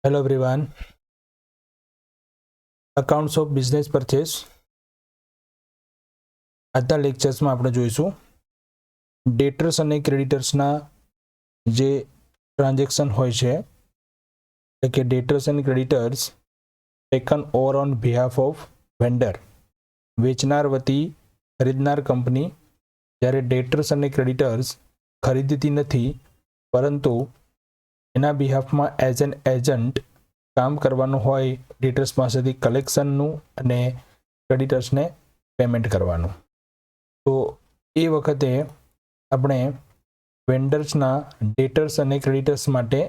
Hello everyone, accounts of business purchase. આજના લેક્ચર્સમાં આપણે જોઈશું ડેટર્સ અને ક્રેડિટર્સના જે ટ્રાન્ઝેક્શન હોય છે, એટલે કે ડેટર્સ and creditors taken over on behalf of vendor. વેચનાર વતી ખરીદનાર કંપની જ્યારે ડેટર્સ અને ક્રેડિટર્સ ખરીદતી નથી, પરંતુ એના બિહાફમાં એઝ એન એજન્ટ કામ કરવાનું હોય, ડેટર્સ પાસેથી કલેક્શનનું અને ક્રેડિટર્સને પેમેન્ટ કરવાનું. તો એ વખતે આપણે વેન્ડર્સના ડેટર્સ અને ક્રેડિટર્સ માટે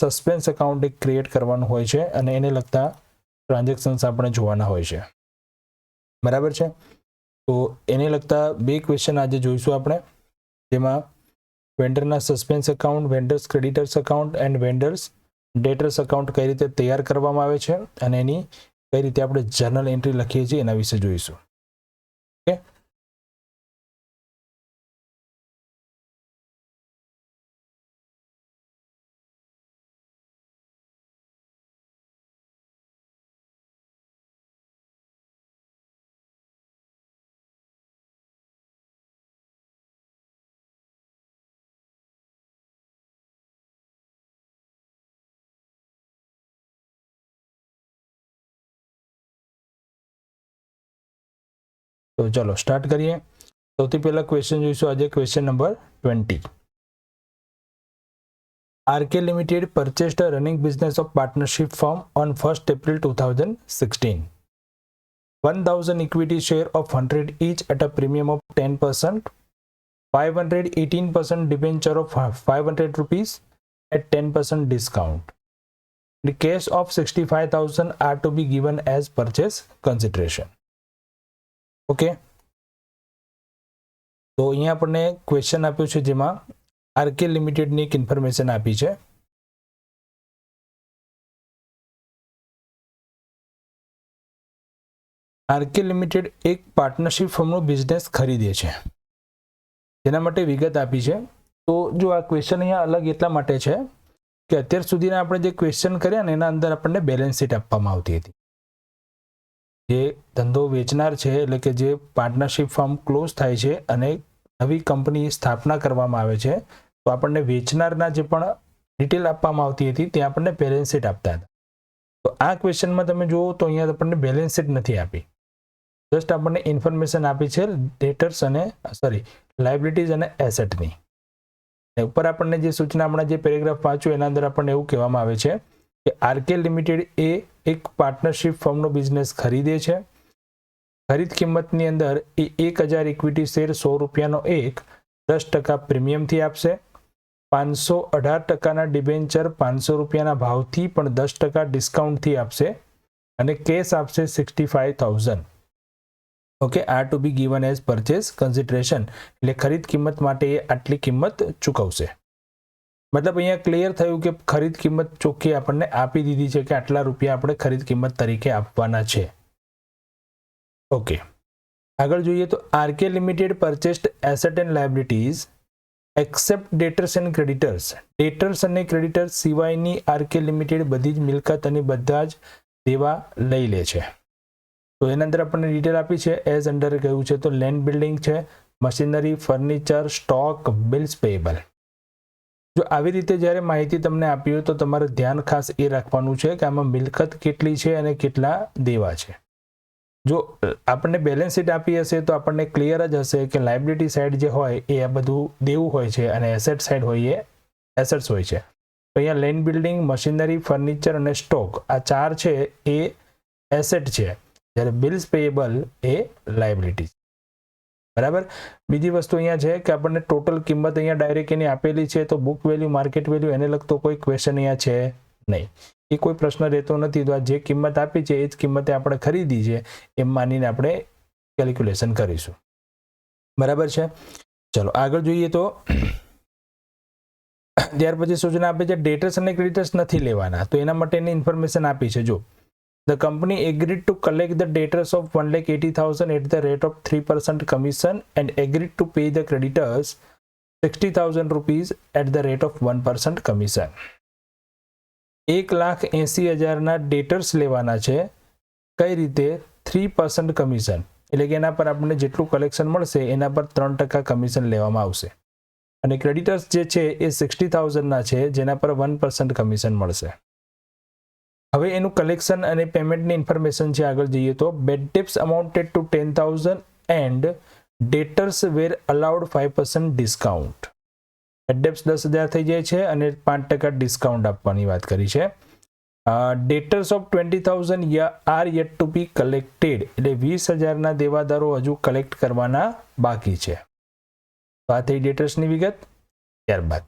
સસ્પેન્સ એકાઉન્ટ એક ક્રિએટ કરવાનું હોય છે અને એને લગતા ટ્રાન્ઝેક્શન્સ આપણે જોવાના હોય છે. બરાબર છે? તો એને લગતા બે ક્વેશ્ચન આજે જોઈશું આપણે, જેમાં વેન્ડરના suspense account, vendors creditors account and vendors debtors account કઈ રીતે તૈયાર કરવામાં આવે છે અને એની કઈ રીતે આપણે જર્નલ એન્ટ્રી લખીએ છીએ એના વિશે જોઈશું. ઓકે, તો ચલો સ્ટાર્ટ કરીએ. સૌથી પહેલા ક્વેશ્ચન જોઈશું આજે, question number 20. RK limited purchased a running business of partnership firm on 1st April 2016. 1000 equity share of 100 each at a premium of 10%, 518% debenture of 500 rupees at 10% discount. The cash of 65,000 are to be given as purchase consideration. Okay, તો અહીંયા આપણને question આપ્યું છે જેમાં RK લિમિટેડની એક information આપી છે. RK limited એક પાર્ટનરશિપ ફર્મનો બિઝનેસ ખરીદે છે, જેના માટે વિગત આપી છે. તો જો આ ક્વેશ્ચન અહીંયા અલગ એટલા માટે છે કે અત્યાર સુધીના આપણે જે ક્વેશ્ચન કર્યા ને એના અંદર આપણને બેલેન્સ શીટ આપવામાં આવતી હતી. જે ધંધો વેચનાર છે, એટલે કે જે પાર્ટનરશિપ ફર્મ ક્લોઝ થાય છે અને નવી કંપની સ્થાપના કરવામાં આવે છે, તો આપણને વેચનારના જે પણ ડિટેલ આપવામાં આવતી હતી તે આપણને બેલેન્સ શીટ આપતા હતા. તો આ ક્વેશ્ચનમાં તમે જુઓ તો અહીંયા આપણને બેલેન્સ શીટ નથી આપી, જસ્ટ આપણને ઇન્ફોર્મેશન આપી છે ડેટર્સ અને લાયબિલિટીઝ અને એસેટની. ઉપર આપણને જે સૂચના હમણાં જે પેરેગ્રાફ વાંચ્યું એના અંદર આપણને એવું કહેવામાં આવે છે કે આરકે લિમિટેડ એ એક પાર્ટનરશિપ ફર્મનો બિઝનેસ ખરીદે છે. ખરીદ કિંમતની અંદર એ 1000 ઇક્વિટી શેર 100 રૂપિયાનો એક 10% પ્રીમિયમથી આપશે. 518%ના ડિબેન્ચર 500 રૂપિયાના ભાવથી પણ 10% ડિસ્કાઉન્ટથી આપશે અને કેશ આપશે 65,000. Okay, are to be given as purchase consideration, એટલે ખરીદ કિંમત માટે એ આટલી કિંમત ચૂકવશે. મતલબ અહીંયા ક્લિયર થયું કે ખરીદ કિંમત ચોખ્ખી આપણને આપી દીધી છે કે આટલા રૂપિયા આપણે ખરીદ કિંમત તરીકે આપવાના છે. ઓકે, આગળ જોઈએ તો RK limited purchased asset and liabilities except debtors and creditors. Debtors અને ક્રેડિટર્સ સિવાયની આરકે લિમિટેડ બધી જ મિલકત અને બધા જ દેવા લઈ લે છે. તો એના અંદર આપણને ડિટેલ આપી છે, એઝ અંડર કહ્યું છે તો લેન્ડ બિલ્ડિંગ છે, મશીનરી, ફર્નિચર, સ્ટોક, બિલ્સ પેયેબલ. જો આવી રીતે જ્યારે માહિતી તમને આપી હોય તો તમારે ધ્યાન ખાસ એ રાખવાનું છે કે આમાં મિલકત કેટલી છે અને કેટલા દેવા છે. જો આપણને બેલેન્સ શીટ આપી હશે તો આપણને ક્લિયર જ હશે કે લાયબિલિટી સાઇડ જે હોય એ આ બધું દેવું હોય છે અને એસેટ સાઇડ હોય એ એસેટ્સ હોય છે. તો અહીંયા લેન્ડ બિલ્ડિંગ, મશીનરી, ફર્નિચર અને સ્ટોક આ ચાર છે એ એસેટ છે, જ્યારે બિલ્સ પેયેબલ એ લાયબિલિટી. બરાબર. બીજી વસ્તુ અહીંયા છે કે આપણને ટોટલ કિંમત અહીંયા ડાયરેક્ટ એની આપેલી છે, તો બુક વેલ્યુ, માર્કેટ વેલ્યુ એને લગતો કોઈ ક્વેશ્ચન અહીંયા છે નહીં, એ કોઈ પ્રશ્ન રહેતો નથી. તો આ જે કિંમત આપી છે એ જ કિંમતે આપણે ખરીદી છે એમ માનીને આપણે કેલ્ક્યુલેશન કરીશું. બરાબર છે. ચલો આગળ જોઈએ તો ત્યાર પછી સૂચના આપે છે ડેટર્સ અને ક્રેડિટર્સ નથી લેવાના, તો એના માટેની ઇન્ફોર્મેશન આપી છે. જો the company agreed to collect the debtors of 1,80,000 at the rate of 3% commission and agreed to pay the creditors 60,000 rupees at the rate of 1% commission. 1,80,000 ડેટર્સ લેવાના છે. કઈ રીતે? 3% કમિશન, એટલે કે એના પર આપણને જેટલું કલેક્શન મળશે એના પર 3% કમિશન લેવામાં આવશે. અને ક્રેડિટર્સ જે છે એ 60,000 છે, જેના પર 1% કમિશન મળશે. હવે એનું કલેક્શન અને પેમેન્ટની ઇન્ફોર્મેશન છે. આગળ જઈએ તો bad debts amounted to 10,000 and debtors were allowed 5% discount. Bad debts 10,000 થઈ જાય છે અને 5% ડિસ્કાઉન્ટ આપવાની વાત કરી છે. Debtors of 20,000 are yet to be collected, એટલે 20,000 દેવાદારો હજુ કલેક્ટ કરવાના બાકી છે. તો આ થઈ ડેટર્સની વિગત. ત્યારબાદ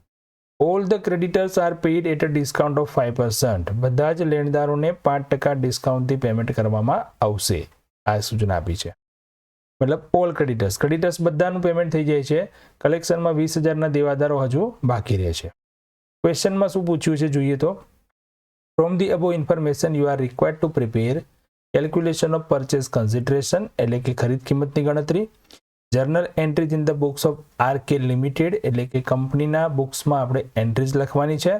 all the creditors are paid at a discount of 5%. બધા જ લેણદારોને 5% ડિસ્કાઉન્ટથી પેમેન્ટ કરવામાં આવશે. આ સૂચના આપી છે. મતલબ ઓલ ક્રેડિટર્સ બધાનું પેમેન્ટ થઈ જાય છે. કલેક્શનમાં 20,000 દેવાદારો હજુ બાકી રહે છે. ક્વેશ્ચનમાં શું પૂછ્યું છે જોઈએ તો, from the above information you are required to prepare calculation of purchase consideration, એટલે કે ખરીદ કિંમતની ગણતરી. Journal entries in the books of RK limited, એટલે કે કંપનીના બુક્સમાં આપણે એન્ટ્રીઝ લખવાની છે.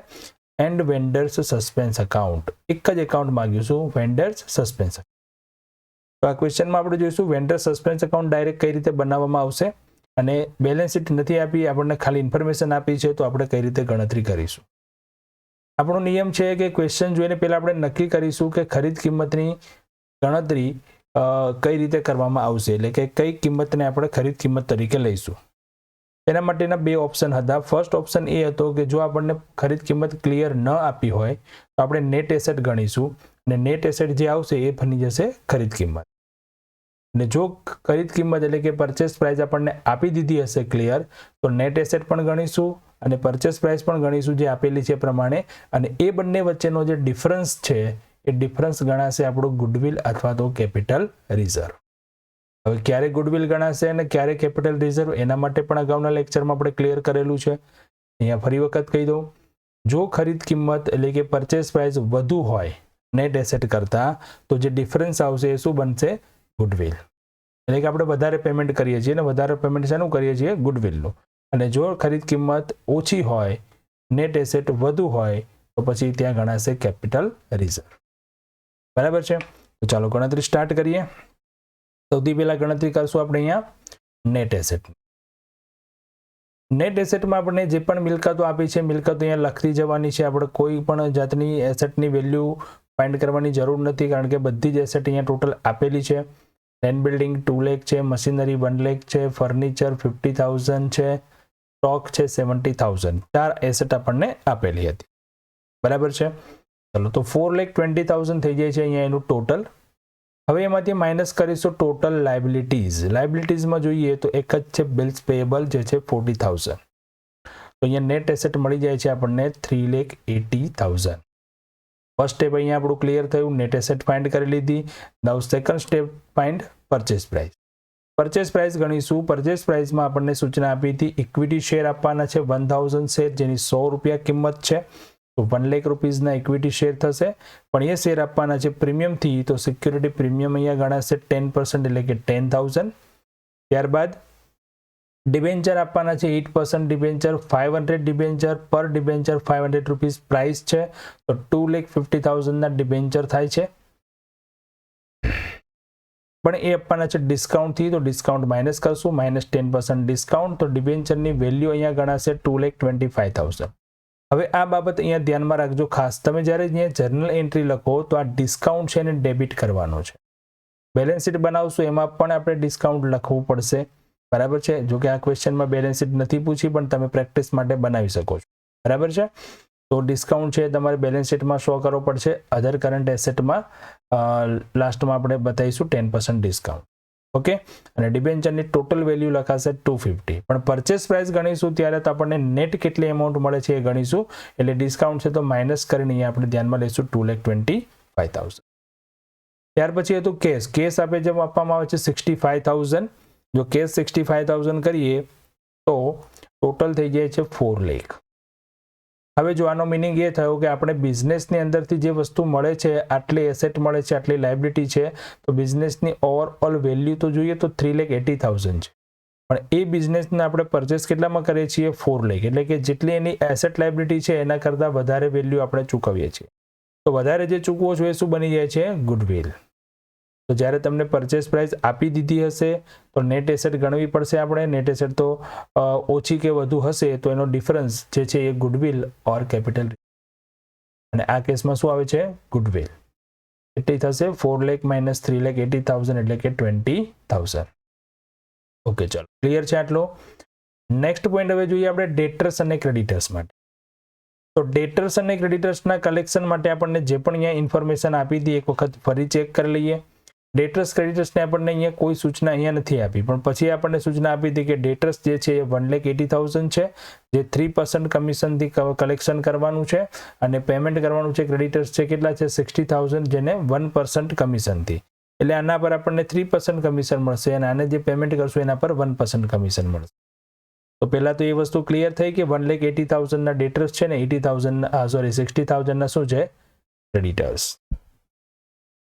એન્ડ વેન્ડર્સ સસ્પેન્સ અકાઉન્ટ, એક જ એકાઉન્ટ માંગીશું, વેન્ડર્સ સસ્પેન્સ. તો આ ક્વેશ્ચનમાં આપણે જોઈશું વેન્ડર સસ્પેન્સ અકાઉન્ટ ડાયરેક્ટ કઈ રીતે બનાવવામાં આવશે, અને બેલેન્સ શીટ નથી આપી, આપણને ખાલી ઇન્ફોર્મેશન આપી છે, તો આપણે કઈ રીતે ગણતરી કરીશું. આપણો નિયમ છે કે ક્વેશ્ચન જોઈને પહેલા આપણે નક્કી કરીશું કે ખરીદ કિંમતની ગણતરી કઈ રીતે કરવામાં આવશે, એટલે કે કઈ કિંમતને આપણે ખરીદ કિંમત તરીકે લઈશું. તેના માટેના બે ઓપ્શન હતા. ફર્સ્ટ ઓપ્શન એ હતો કે જો આપણને ખરીદ કિંમત ક્લિયર ન આપી હોય તો આપણે નેટ એસેટ ગણીશું, અને નેટ એસેટ જે આવશે એ બની જશે ખરીદ કિંમત. અને જો ખરીદ કિંમત એટલે કે પરચેસ પ્રાઇસ આપણને આપી દીધી હશે ક્લિયર, તો નેટ એસેટ પણ ગણીશું અને પરચેસ પ્રાઇસ પણ ગણીશું જે આપેલી છે પ્રમાણે, અને એ બંને વચ્ચેનો જે ડિફરન્સ છે એ ડિફરન્સ ગણાશે આપણું ગુડવિલ અથવા તો કેપિટલ રિઝર્વ. હવે ક્યારે ગુડવિલ ગણાશે અને ક્યારે કેપિટલ રિઝર્વ, એના માટે પણ અગાઉના લેક્ચરમાં આપણે ક્લિયર કરેલું છે. અહીંયા ફરી વખત કહી દઉં, જો ખરીદ કિંમત એટલે કે પરચેસ પ્રાઇસ વધુ હોય નેટ એસેટ કરતા, તો જે ડિફરન્સ આવશે એ શું બનશે? ગુડવિલ. એટલે કે આપણે વધારે પેમેન્ટ કરીએ છીએ, અને વધારે પેમેન્ટ શેનું કરીએ છીએ? ગુડવિલનું. અને જો ખરીદ કિંમત ઓછી હોય, નેટ એસેટ વધુ હોય, તો પછી ત્યાં ગણાશે કેપિટલ રિઝર્વ. બરાબર છે? તો ચાલો ગણતરી સ્ટાર્ટ કરીએ. સૌથી પહેલા ગણતરી કરશું આપણે અહીંયા નેટ એસેટ. નેટ એસેટમાં આપણે જે પણ મિલકતો આપી છે, મિલકતો અહીંયા લખતી જવાની છે. આપણે કોઈ પણ જાતની એસેટની વેલ્યુ ફાઇન્ડ કરવાની જરૂર નથી, કારણ કે બધી જ એસેટ અહીંયા ટોટલ આપેલી છે. લેન્ડ બિલ્ડિંગ 2 લાખ છે, મશીનરી 1 લાખ છે, ફર્નિચર 50,000 છે, સ્ટોક છે 70,000. 4 એસેટ આપણને આપેલી હતી. બરાબર છે? ચલો, તો 4,20,000 થઈ જાય છે અહીંયા એનું ટોટલ. હવે એમાંથી માઇનસ કરીશું ટોટલ લાયબિલિટીઝ. લાયબિલિટીઝમાં જોઈએ તો એક જ છે બિલ્સ પેયેબલ, જે છે 40,000. તો અહીંયા નેટ એસેટ મળી જાય છે આપણને 3,80,000. ફર્સ્ટ સ્ટેપ અહીંયા આપણું ક્લિયર થયું, નેટ એસેટ ફાઇન્ડ કરી લીધી. Now second step find purchase price. Purchase price ગણીશું. પરચેસ પ્રાઇસમાં આપણને સૂચના આપી હતી ઇક્વિટી શેર આપવાના છે 1,000 શેર, જેની 100 રૂપિયા કિંમત છે. તો 1 લાખ રૂપીઝના ઇક્વિટી શેર થશે, પણ એ શેર આપવાના છે પ્રીમિયમથી, તો સિક્યુરિટી પ્રીમિયમ અહીંયા ગણાશે 10%, એટલે કે 10,000. ત્યારબાદ ડિબેન્ચર આપવાના છે 8% ડિબેન્ચર, 500 ડિબેન્ચર, પર ડિબેન્ચર 500 રૂપીઝ પ્રાઇસ છે, તો 2,50,000ના ડિબેન્ચર થાય છે. પણ એ આપવાના છે ડિસ્કાઉન્ટથી, તો ડિસ્કાઉન્ટ માઇનસ કરશું, -10% ડિસ્કાઉન્ટ, તો ડિબેન્ચરની વેલ્યુ અહીંયા ગણાશે 2,25,000. હવે આ બાબત અહીંયા ધ્યાનમાં રાખજો ખાસ, તમે જ્યારે અહીંયા જર્નલ એન્ટ્રી લખો તો આ ડિસ્કાઉન્ટ છે એને ડેબિટ કરવાનો છે. બેલેન્સ શીટ બનાવશું એમાં પણ આપણે ડિસ્કાઉન્ટ લખવું પડશે. બરાબર છે? જો કે આ ક્વેશ્ચનમાં બેલેન્સ શીટ નથી પૂછી, પણ તમે પ્રેક્ટિસ માટે બનાવી શકો છો. બરાબર છે? તો ડિસ્કાઉન્ટ છે તમારે બેલેન્સ શીટમાં શો કરવો પડશે. અધર કરંટ એસેટમાં લાસ્ટમાં આપણે બતાવીશું 10% ડિસ્કાઉન્ટ. ઓકે, અને ડિબેન્ચરની ટોટલ વેલ્યુ લખાશે 250, પણ પરચેસ પ્રાઇસ ગણીશું ત્યારે તો આપણને નેટ કેટલી એમાઉન્ટ મળે છે એ ગણીશું. એટલે ડિસ્કાઉન્ટ છે તો માઇનસ કરીને અહીંયા આપણે ધ્યાનમાં લઈશું 2,25,000. ત્યાર પછી હતું કેશ. કેશ આપે જેમ આપવામાં આવે છે 65,000. જો કેશ 65,000 કરીએ તો ટોટલ થઈ જાય છે 4 લાખ. હવે જો આનો મિનિંગ એ થયો કે આપણે બિઝનેસની અંદરથી જે વસ્તુ મળે છે, આટલી એસેટ મળે છે, આટલી લાયબિલિટી છે, તો બિઝનેસની ઓવરઓલ વેલ્યુ તો જોઈએ તો 3,80,000 છે. પણ એ બિઝનેસને આપણે પરચેસ કેટલામાં કરીએ છીએ? 4 લાખ. એટલે કે જેટલી એની એસેટ લાયબિલિટી છે એના કરતાં વધારે વેલ્યુ આપણે ચૂકવીએ છીએ. તો વધારે જે ચૂકવો છો એ શું બની જાય છે? ગુડવિલ. તો જ્યારે તમને પરચેસ પ્રાઇસ આપી દીધી હશે તો નેટ એસેટ ગણવી પડશે આપણે. નેટ એસેટ તો ઓછી કે વધુ હશે તો એનો ડિફરન્સ જે છે એ ગુડવિલ ઓર કેપિટલ, અને આ કેસમાં શું આવે છે? ગુડવિલ. કેટલી થશે? 4 લાખ માઇનસ 3 લાખ 80,000 એટલે કે 20,000. ઓકે, ચલો ક્લિયર છે આટલો. નેક્સ્ટ પોઈન્ટ હવે જોઈએ આપણે ડેટર્સ અને ક્રેડિટર્સ માટે. તો ડેટર્સ અને ક્રેડિટર્સના કલેક્શન માટે આપણને જે પણ અહીંયા ઇન્ફોર્મેશન આપી હતી એક વખત ફરી ચેક કરી લઈએ. ડેટર્સ ક્રેડિટર્સને આપણને અહીંયા કોઈ સૂચના અહીંયા નથી આપી, પણ પછી આપણને સૂચના આપી હતી કે ડેટર્સ જે છે એ 1,80,000 છે, જે 3% કમિશનથી કલેક્શન કરવાનું છે, અને પેમેન્ટ કરવાનું છે ક્રેડિટર્સ છે કેટલા છે? 60,000, જેને 1% કમિશનથી. એટલે આના પર આપણને 3% કમિશન મળશે, અને આને જે પેમેન્ટ કરશું એના પર 1% કમિશન મળશે. તો પહેલા તો એ વસ્તુ ક્લિયર થઈ કે 1,80,000 ના ડેટર્સ છે ને 60,000 ના શું છે? ક્રેડિટર્સ.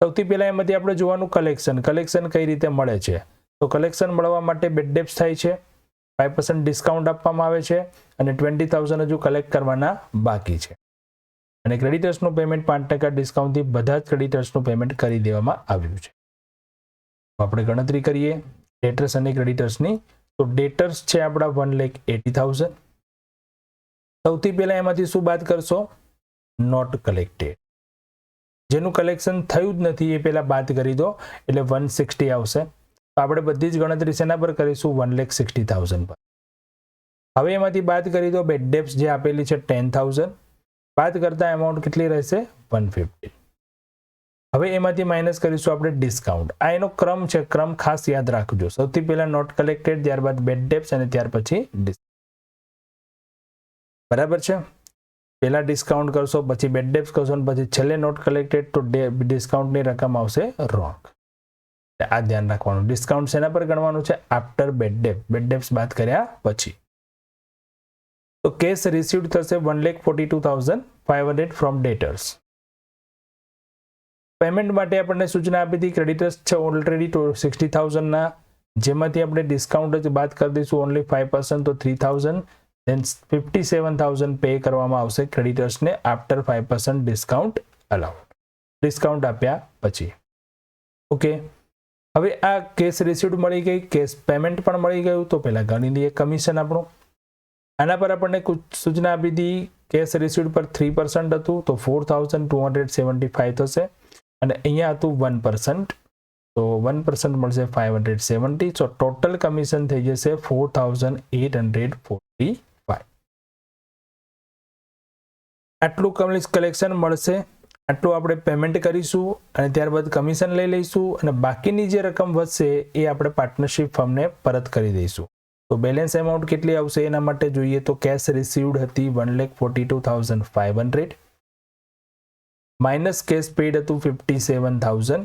સૌથી પહેલા એમાંથી આપણે જોવાનું કલેક્શન કઈ રીતે મળે છે. તો કલેક્શન મળવા માટે બેડ ડેપ્સ થાય છે, 5% ડિસ્કાઉન્ટ આપવામાં આવે છે, અને 20,000 હજુ કલેક્ટ કરવાના બાકી છે, અને ક્રેડિટર્સનું પેમેન્ટ 5% ડિસ્કાઉન્ટથી બધા જ ક્રેડિટર્સનું પેમેન્ટ કરી દેવામાં આવ્યું છે. આપણે ગણતરી કરીએ ડેટર્સ અને ક્રેડિટર્સની. તો ડેટર્સ છે આપણા 1,80,000. સૌથી પહેલા એમાંથી શું બાદ કરશો? Not collected. જેનું કલેક્શન થયું જ નથી એ પહેલા બાદ કરી દો, એટલે 160 આવશે. તો આપણે બધી જ ગણતરી શેના પર કરીશું? 1,60,000 પર. હવે એમાંથી બાદ કરી દો બેડ ડેપ્સ જે આપેલી છે 10,000. બાદ કરતા એમાઉન્ટ કેટલી રહેશે? 150. હવે એમાંથી માઇનસ કરીશું આપણે ડિસ્કાઉન્ટ. આ એનો ક્રમ છે, ક્રમ ખાસ યાદ રાખજો. સૌથી પહેલા નોટ કલેક્ટેડ, ત્યારબાદ બેડ ડેપ્સ, અને ત્યાર પછી ડિસ્કાઉન્ટ. બરાબર છે? પહેલા ડિસ્કાઉન્ટ કરશો, પછી બેડ ડેપ્સ કરશો, અને પછી છેલ્લે નોટ કલેક્ટેડ, તો ડિસ્કાઉન્ટની રકમ આવશે રોંગ. આ ધ્યાન રાખવાનું. ડિસ્કાઉન્ટ શેના પર ગણવાનું છે? After bad debt. Bad debts બાદ કર્યા પછી. તો કેશ રિસીવ્ડ થશે 1,42,500 ફ્રોમ ડેટર્સ. પેમેન્ટ માટે આપણને સૂચના આપી હતી ક્રેડિટર્સ છે ઓલરેડી 60,000 ના, જેમાંથી આપણે ડિસ્કાઉન્ટ જ બાદ કરી દઈશું ઓનલી 5%, તો 3,000. then 57,000 પે કરવામાં આવશે ક્રેડિટર્સને આફ્ટર 5% ડિસ્કાઉન્ટ અલાઉડ. ડિસ્કાઉન્ટ આપ્યા પછી. ઓકે, હવે આ કેશ રિસીવ્ડ મળી ગઈ, કેશ પેમેન્ટ પણ મળી ગયું. તો પહેલા ગણી લઈએ કમિશન આપણું. આના પર આપણને સૂચના આપી હતી કેશ રિસીવ્ડ પર 3% હતું, તો 4,275 થશે, અને અહીંયા હતું 1%, તો 1% મળશે 570. તો ટોટલ કમિશન થઈ જશે 4,845. આટલું કલેક્શન મળશે, આટલું આપણે પેમેન્ટ કરીશું, અને ત્યારબાદ કમિશન લઈ લઈશું, અને બાકીની જે રકમ વધશે એ આપણે પાર્ટનરશિપ ફર્મને પરત કરી દઈશું. તો બેલેન્સ એમાઉન્ટ કેટલી આવશે એના માટે જોઈએ તો કેશ રિસીવ્ડ હતી 1,42,500, માઇનસ કેશ પેડ હતું 57,000,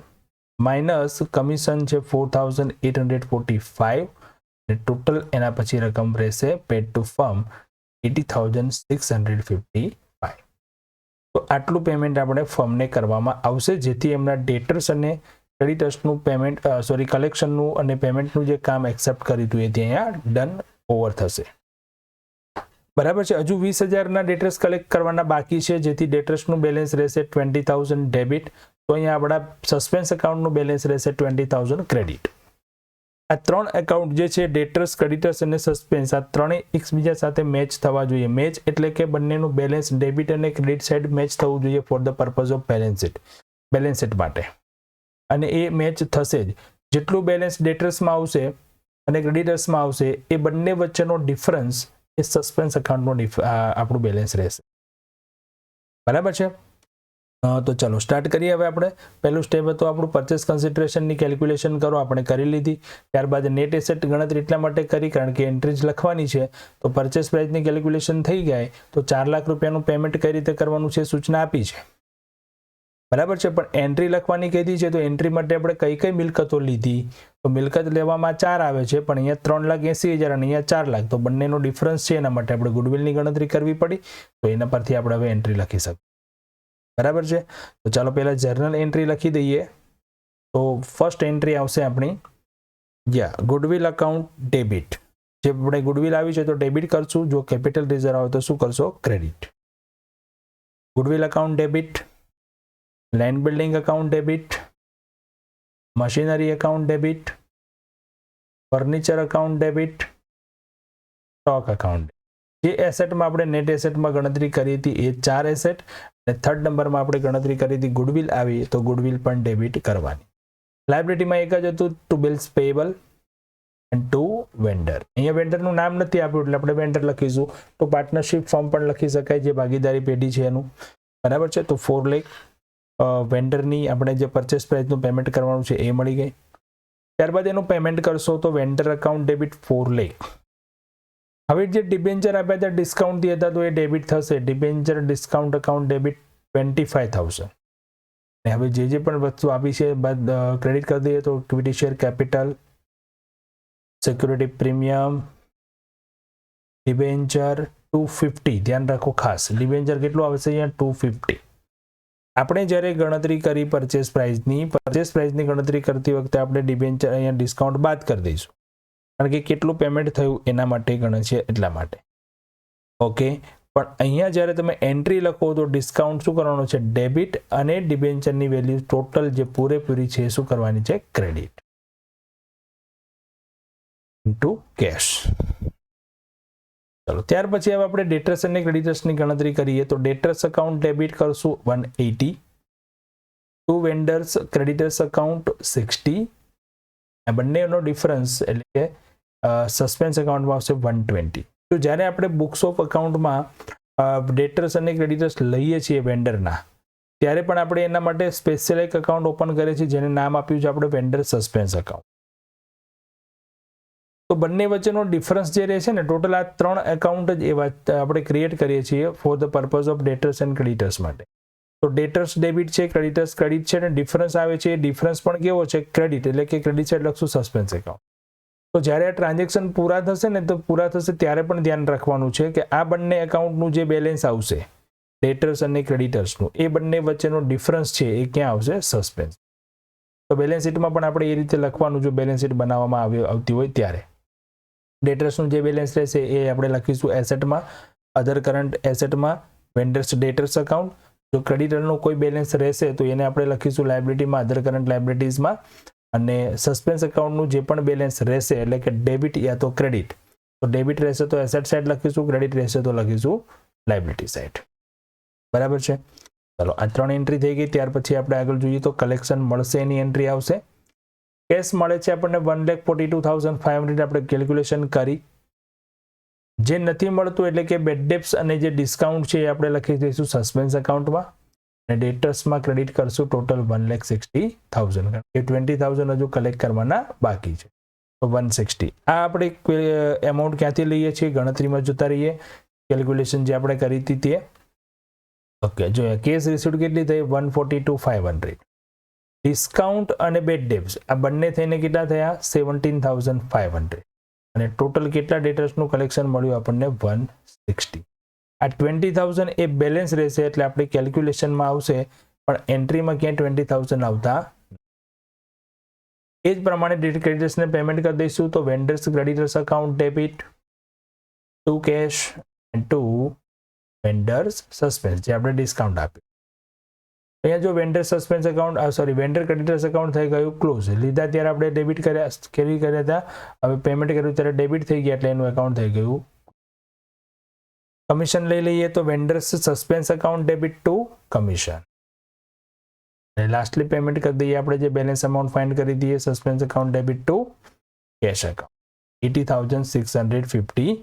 માઇનસ કમિશન છે 4,845, અને ટોટલ એના પછી રકમ રહેશે પેડ ટુ ફર્મ 80,655. તો આટલું પેમેન્ટ આપણે ફર્મને કરવામાં આવશે, જેથી એમના ડેટર્સ અને ક્રેડિટર્સનું પેમેન્ટ કલેક્શનનું અને પેમેન્ટનું જે કામ એક્સેપ્ટ કર્યું હતું એ ત્યાં ડન ઓવર થશે. બરાબર છે? હજુ 20,000 ના ડેટર્સ કલેક્ટ કરવાના બાકી છે, જેથી ડેટર્સનું બેલેન્સ રહેશે 20,000 ડેબિટ. તો અહીંયા આપણા સસ્પેન્સ એકાઉન્ટનું બેલેન્સ રહેશે 20,000 ક્રેડિટ. આ ત્રણ એકાઉન્ટ જે છે ડેટર્સ, ક્રેડિટર્સ અને સસ્પેન્સ, આ ત્રણેય એકબીજા સાથે મેચ થવા જોઈએ. મેચ એટલે કે બંનેનું બેલેન્સ ડેબિટ અને ક્રેડિટ સાઇડ મેચ થવું જોઈએ for the purpose of balance sheet માટે, અને એ મેચ થશે જ. જેટલું બેલેન્સ ડેટર્સમાં આવશે અને ક્રેડિટર્સમાં આવશે એ બંને વચ્ચેનો ડિફરન્સ એ સસ્પેન્સ એકાઉન્ટનો આપણું બેલેન્સ રહેશે. બરાબર છે? તો ચલો સ્ટાર્ટ કરીએ. હવે આપણે પહેલું સ્ટેપ હતું આપણું પરચેસ કન્સિડરેશનની કેલ્ક્યુલેશન કરો, આપણે કરી લીધી. ત્યારબાદ નેટ એસેટ ગણતરી એટલા માટે કરી કારણ કે એન્ટ્રી જ લખવાની છે. તો પરચેસ પ્રાઇસની કેલ્ક્યુલેશન થઈ જાય તો 4 લાખ રૂપિયાનું પેમેન્ટ કઈ રીતે કરવાનું છે સૂચના આપી છે. બરાબર છે? પણ એન્ટ્રી લખવાની કીધી છે, તો એન્ટ્રી માટે આપણે કઈ મિલકતો લીધી? તો મિલકત લેવામાં 4 આવે છે, પણ અહીંયા 3,80,000 અને અહીંયા 4 લાખ, તો બંનેનો ડિફરન્સ છે, એના માટે આપણે ગુડવિલની ગણતરી કરવી પડી. તો એના પરથી આપણે હવે એન્ટ્રી લખી શકીએ. બરાબર છે? તો ચાલો પહેલા જર્નલ એન્ટ્રી લખી દઈએ. તો ફર્સ્ટ એન્ટ્રી આવશે આપણી ગુડવિલ અકાઉન્ટ ડેબિટ. જે આપણે ગુડવિલ આવી છે તો ડેબિટ કરશું, જો કેપિટલ રિઝર્વ આવે તો શું કરશો? Credit. Goodwill account debit. Land building account debit, machinery account debit, furniture account debit, stock account. જે એસેટમાં આપણે નેટ એસેટમાં ગણતરી કરી હતી એ 4 એસેટ, અને થર્ડ નંબરમાં આપણે ગણતરી કરી હતી ગુડવિલ આવી, તો ગુડવિલ પણ ડેબિટ કરવાની. લાયબિલિટીમાં એક જ હતું, to bills payable and to vendor. અહીંયા વેન્ડરનું નામ નથી આપ્યું એટલે આપણે વેન્ડર લખીશું. તો પાર્ટનરશિપ ફોર્મ પણ લખી શકાય, જે ભાગીદારી પેઢી છે એનું, બરાબર છે. તો 4 લાખ વેન્ડરની આપણે જે પરચેસ પ્રાઇસનું પેમેન્ટ કરવાનું છે એ મળી ગઈ. ત્યારબાદ એનું પેમેન્ટ કરશો તો વેન્ડર અકાઉન્ટ ડેબિટ 4 લાખ. હવે જે ડિબેન્ચર આપ્યા હતા ડિસ્કાઉન્ટથી હતા તો એ ડેબિટ થશે. Debenture discount account debit 25,000. અને હવે જે પણ વસ્તુ આપી છે બાદ ક્રેડિટ કરી દઈએ તો equity share capital, security premium, debenture 250. ધ્યાન રાખો ખાસ, ડિબેન્ચર કેટલું આવશે અહીંયા 250. આપણે જ્યારે ગણતરી કરી પરચેસ પ્રાઇસની ગણતરી કરતી વખતે આપણે ડિબેન્ચર અહીંયા ડિસ્કાઉન્ટ બાદ કરી દઈશું, કારણ કે કેટલું પેમેન્ટ થયું એના માટે ગણે છે એટલા માટે. ઓકે, પણ અહીંયા જ્યારે તમે એન્ટ્રી લખો તો ડિસ્કાઉન્ટ શું કરવાનું છે? ડેબિટ, અને ડિબેન્ચરની વેલ્યુ ટોટલ જે પૂરેપૂરી છે શું કરવાની છે? Credit into cash. ચલો, ત્યાર પછી હવે આપણે ડેટર્સ અને ક્રેડિટર્સની ગણતરી કરીએ તો ડેટર્સ અકાઉન્ટ ડેબિટ કરશું 180, ટુ વેન્ડર્સ ક્રેડિટર્સ અકાઉન્ટ 60, આ બંનેનો ડિફરન્સ એટલે કે સસ્પેન્સ અકાઉન્ટમાં આવશે 120. તો જ્યારે આપણે બુક્સ ઓફ અકાઉન્ટમાં ડેટર્સ અને ક્રેડિટર્સ લઈએ છીએ વેન્ડરના, ત્યારે પણ આપણે એના માટે સ્પેશિયલ એક અકાઉન્ટ ઓપન કરીએ છીએ જેને નામ આપ્યું છે આપણે વેન્ડર સસ્પેન્સ અકાઉન્ટ. તો બંને વચ્ચેનો ડિફરન્સ જે રહે છે ને, ટોટલ આ 3 એકાઉન્ટ જ એવા આપણે ક્રિએટ કરીએ છીએ for the purpose of ડેટર્સ and creditors માટે. તો ડેટર્સ ડેબિટ છે, ક્રેડિટર્સ ક્રેડિટ છે, અને ડિફરન્સ આવે છે. એ ડિફરન્સ પણ કેવો છે? ક્રેડિટ, એટલે કે ક્રેડિટ સાઇડ લખશું સસ્પેન્સ એકાઉન્ટ. તો જ્યારે આ ટ્રાન્ઝેક્શન પૂરા થશે ને, તો પૂરા થશે ત્યારે પણ ધ્યાન રાખવાનું છે કે આ બંને એકાઉન્ટનું જે બેલેન્સ આવશે ડેટર્સ અને ક્રેડિટર્સનું, એ બંને વચ્ચેનો ડિફરન્સ છે એ ક્યાં આવશે? સસ્પેન્સ. તો બેલેન્સ શીટમાં પણ આપણે એ રીતે લખવાનું, જો બેલેન્સ શીટ બનાવવામાં આવતી હોય ત્યારે. ડેટર્સનું જે બેલેન્સ રહેશે એ આપણે લખીશું એસેટમાં, અધર કરંટ એસેટમાં, વેન્ડર્સ ડેટર્સ અકાઉન્ટ. જો ક્રેડિટરનું કોઈ બેલેન્સ રહેશે તો એને આપણે લખીશું લાયબિલિટીમાં, અધર કરંટ લાયબિલિટીઝમાં. અને સસ્પેન્સ અકાઉન્ટનું જે પણ બેલેન્સ રહેશે એટલે કે ડેબિટ યા તો ક્રેડિટ, તો ડેબિટ રહેશે તો એસેટ સાઇડ લખીશું, ક્રેડિટ રહેશે તો લખીશું લાયબિલિટી સાઇડ. બરાબર છે. ચલો, આ 3 એન્ટ્રી થઈ ગઈ. ત્યાર પછી આપણે આગળ જોઈએ તો કલેક્શન મળશે એની એન્ટ્રી આવશે. કેશ મળે છે આપણને 1,42,500, આપણે કેલ્ક્યુલેશન કરી. જે નથી મળતું એટલે કે બેડ ડેબ્ટ્સ અને જે ડિસ્કાઉન્ટ છે એ આપણે લખી દઈશું સસ્પેન્સ અકાઉન્ટમાં, અને ડેટર્સમાં ક્રેડિટ કરશું ટોટલ 1,60,000, કારણ કે 20,000 હજુ કલેક્ટ કરવાના બાકી છે. તો 160. આ આપણે એમાઉન્ટ ક્યાંથી લઈએ છીએ? ગણતરીમાં જોતા રહીએ, કેલ્ક્યુલેશન જે આપણે કરી હતી તે. ઓકે, જોઈએ કેશ રિસીવ્ડ કેટલી થઈ? 142,500. ડિસ્કાઉન્ટ અને બેડ ડેબ્ટ્સ આ બંને થઈને કેટલા થયા? 17,500. અને ટોટલ કેટલા ડેટર્સનું કલેક્શન મળ્યું આપણને? 160. આ 20,000 એ બેલેન્સ રહેશે એટલે આપણી કેલ્ક્યુલેશનમાં આવશે, પણ એન્ટ્રીમાં ક્યાંય 20,000 આવતા. એ જ પ્રમાણે ક્રેડિટર્સને પેમેન્ટ કરી દઈશું. તો vendors creditors account debit, to cash and to vendors suspense, જે આપણે ડિસ્કાઉન્ટ આપ્યું. અહીંયા જો vendor suspense account vendor creditors account થઈ ગયું ક્લોઝ. લીધા ત્યારે આપણે ડેબિટ કર્યા હતા, હવે પેમેન્ટ કર્યું ત્યારે ડેબિટ થઈ ગયા એટલે એનું એકાઉન્ટ થઈ ગયું. કમિશન લઈ લઈએ તો vendors suspense account debit two commission. અને લાસ્ટલી પેમેન્ટ કરી દઈએ આપણે જે બેલેન્સ અમાઉન્ટ ફાઇન્ડ કરી દઈએ suspense account debit to cash account 80,655.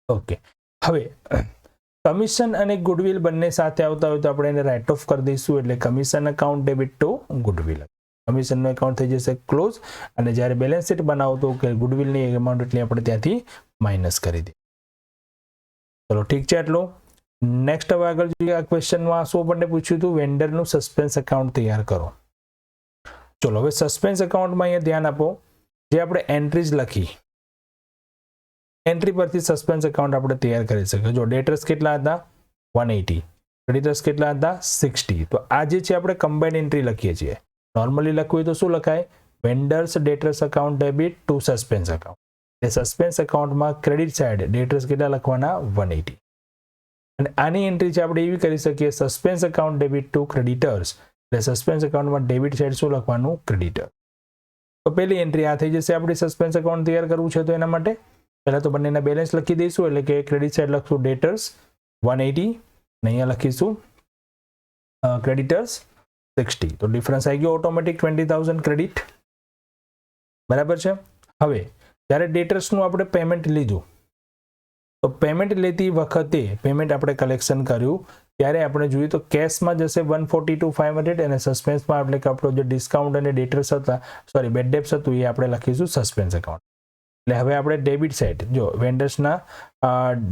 Okay, હવે કમિશન અને ગુડવિલ બંને સાથે આવતા હોય તો આપણે એને રાઇટ ઓફ કરી દઈશું, એટલે commission account debit to goodwill. કમિશનનો એકાઉન્ટ થઈ જશે ક્લોઝ, અને જ્યારે બેલેન્સ શીટ બનાવો તો ગુડવિલની એમાઉન્ટ એટલી આપણે ત્યાંથી માઇનસ કરી દઈએ. ચલો, ઠીક છે આટલું. નેક્સ્ટ હવે આગળ જોઈએ. આ ક્વેશ્ચનમાં શું આપણને પૂછ્યું હતું? વેન્ડરનું સસ્પેન્સ એકાઉન્ટ તૈયાર કરો. ચલો, હવે સસ્પેન્સ એકાઉન્ટમાં અહીંયા ધ્યાન આપો, જે આપણે એન્ટ્રીઝ લખી, એન્ટ્રી પરથી સસ્પેન્સ એકાઉન્ટ આપણે તૈયાર કરી શકીએ. જો ડેટર્સ કેટલા હતા? 180, ક્રેડિટર્સ કેટલા હતા? 60. તો આ જે છે આપણે કમ્બાઇન્ડ એન્ટ્રી લખીએ છીએ. નોર્મલી લખવું હોય તો શું લખાય? Vendors ડેટર્સ account debit two suspense account. એ સસ્પેન્સ એકાઉન્ટમાં ક્રેડિટ સાઇડ ડેટર્સ કેટલા લખવાના? 180. અને આની એન્ટ્રી છે આપણે એવી કરી શકીએ suspense account debit to creditors, એટલે સસ્પેન્સ એકાઉન્ટમાં ડેબિટ સાઇડ શું લખવાનું ક્રેડિટર. તો પહેલી એન્ટ્રી આ થઈ જશે. આપણે સસ્પેન્સ એકાઉન્ટ તૈયાર કરવું છે તો એના માટે પહેલા તો બંનેના બેલેન્સ લખી દઈશું, એટલે કે ક્રેડિટ સાઇડ લખશું ડેટર્સ 180 અને અહીંયા લખીશું ક્રેડિટર્સ 60. તો ડિફરન્સ આવી ગયો ઓટોમેટિક 20,000 ક્રેડિટ. બરાબર છે. હવે જ્યારે ડેટર્સનું આપણે પેમેન્ટ લીધું તો પેમેન્ટ લેતી વખતે પેમેન્ટ આપણે કલેક્શન કર્યું ત્યારે આપણે જોઈએ તો કેશમાં જશે 142,500 અને સસ્પેન્સમાં એટલે કે આપણો જે ડિસ્કાઉન્ટ અને ડેટર્સ હતા સોરી બેડ ડેપ્સ હતું એ આપણે લખીશું સસ્પેન્સ એકાઉન્ટ. એટલે હવે આપણે ડેબિટ સાઇડ જો વેન્ડર્સના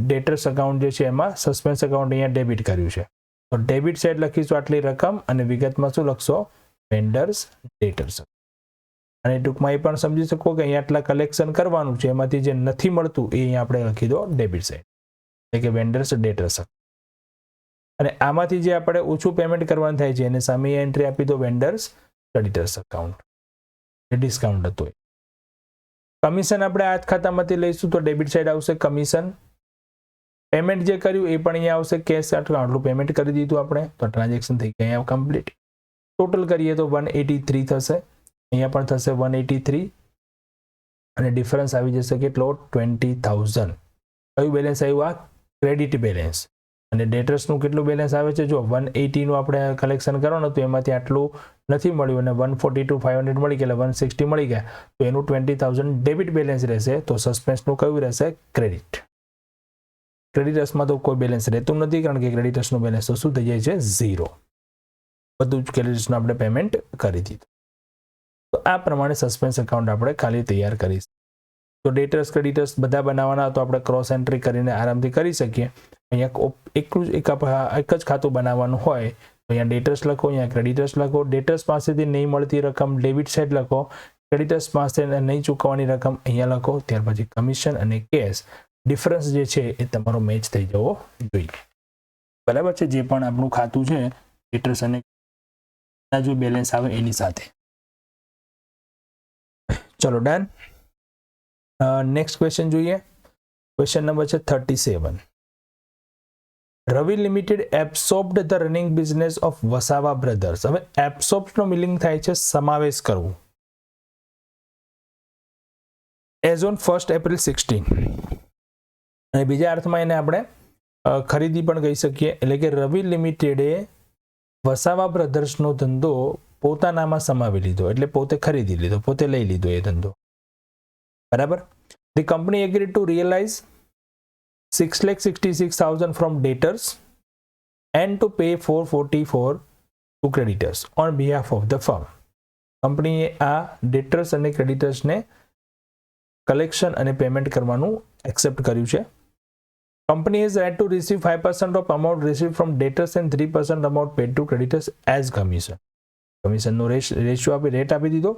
ડેટર્સ એકાઉન્ટ જે છે એમાં સસ્પેન્સ એકાઉન્ટ અહીંયા ડેબિટ કર્યું છે તો ડેબિટ સાઇડ લખીશું આટલી રકમ અને વિગતમાં શું લખશો વેન્ડર્સ ડેટર્સ. અને ટૂંકમાં એ પણ સમજી શકો કે અહીંયા આટલા કલેક્શન કરવાનું છે એમાંથી જે નથી મળતું એ અહીંયા આપણે લખી દો ડેબિટ સાઇડ, એટલે કે વેન્ડર્સ ડેટર્સ. અને આમાંથી જે આપણે ઓછું પેમેન્ટ કરવાનું થાય છે એને સામે એન્ટ્રી આપી દો વેન્ડર્સ ક્રેડિટર્સ એકાઉન્ટ, જે ડિસ્કાઉન્ટ હતું. કમિશન આપણે આ ખાતામાંથી લઈશું તો ડેબિટ સાઇડ આવશે કમિશન. પેમેન્ટ જે કર્યું એ પણ અહીંયા આવશે કેશ, આટલું પેમેન્ટ કરી દીધું આપણે તો ટ્રાન્ઝેક્શન થઈ ગયા કમ્પ્લીટ. ટોટલ કરીએ તો 183 થશે, અહીંયા પણ થશે 183 અને ડિફરન્સ આવી જશે કેટલો 20,000. કયું બેલેન્સ આવ્યું? આ ક્રેડિટ બેલેન્સ. અને ડેટર્સનું કેટલું બેલેન્સ આવે છે જો 180 નું આપણે કલેક્શન કરવાનું તો એમાંથી આટલું નથી મળ્યું અને 142,500 મળી ગયા એટલે 160 મળી ગયા તો એનું 20,000 ડેબિટ બેલેન્સ રહેશે. તો સસ્પેન્સનું કયું રહેશે? ક્રેડિટ. ક્રેડિટર્સમાં તો કોઈ બેલેન્સ રહેતું નથી કારણ કે ક્રેડિટર્સનું બેલેન્સ તો શું થઈ જાય છે 0. બધું જ ક્રેડિટર્સનું આપણે પેમેન્ટ કરી દીધું. તો આ પ્રમાણે સસ્પેન્સ એકાઉન્ટ આપણે ખાલી તૈયાર કરીશું. તો ડેટર્સ ક્રેડિટર્સ બધા બનાવવાના તો આપણે ક્રોસ એન્ટ્રી કરીને આરામથી કરી શકીએ. અહીંયા એક જ ખાતું બનાવવાનું હોય તો અહીંયા ડેટર્સ લખો, અહીંયા ક્રેડિટર્સ લખો. ડેટર્સ પાસેથી નહીં મળતી રકમ ડેબિટ સાઇડ લખો, ક્રેડિટર્સ પાસે નહીં ચૂકવવાની રકમ અહીંયા લખો. ત્યાર પછી કમિશન અને કેશ ડિફરન્સ જે છે એ તમારો મેચ થઈ જવો જોઈએ. બરાબર છે. જે પણ આપણું ખાતું છે ડેટર્સ અને જો બેલેન્સ આવે એની સાથે. ચલો ડન. નેક્સ્ટ ક્વેશ્ચન જોઈએ. ક્વેશ્ચન નંબર છે 37. Ravi limited absorbed the running business of Vasava brothers. હવે એબ્સોર્બ નો મિનિંગ થાય છે સમાવેશ કરવું. એઝ ઓન 1st April 16 અને બીજા અર્થમાં એને આપણે ખરીદી પણ કહી શકીએ. એટલે કે રવિ લિમિટેડે વસાવા બ્રધર્સનો ધંધો પોતાનામાં સમાવી લીધો, એટલે પોતે ખરીદી લીધો, પોતે લઈ લીધો એ ધંધો. બરાબર. The company agreed to realise 6,66,000 from debtors and to pay 444 to creditors on behalf of the firm. કંપનીએ આ ડેટર્સ અને ક્રેડિટર્સને કલેક્શન અને પેમેન્ટ કરવાનું એક્સેપ્ટ કર્યું છે. Company has right to receive 5% of amount received from debtors and 3% amount paid to creditors as commission. કમિશનનો ratio આપી rate આપી દીધો.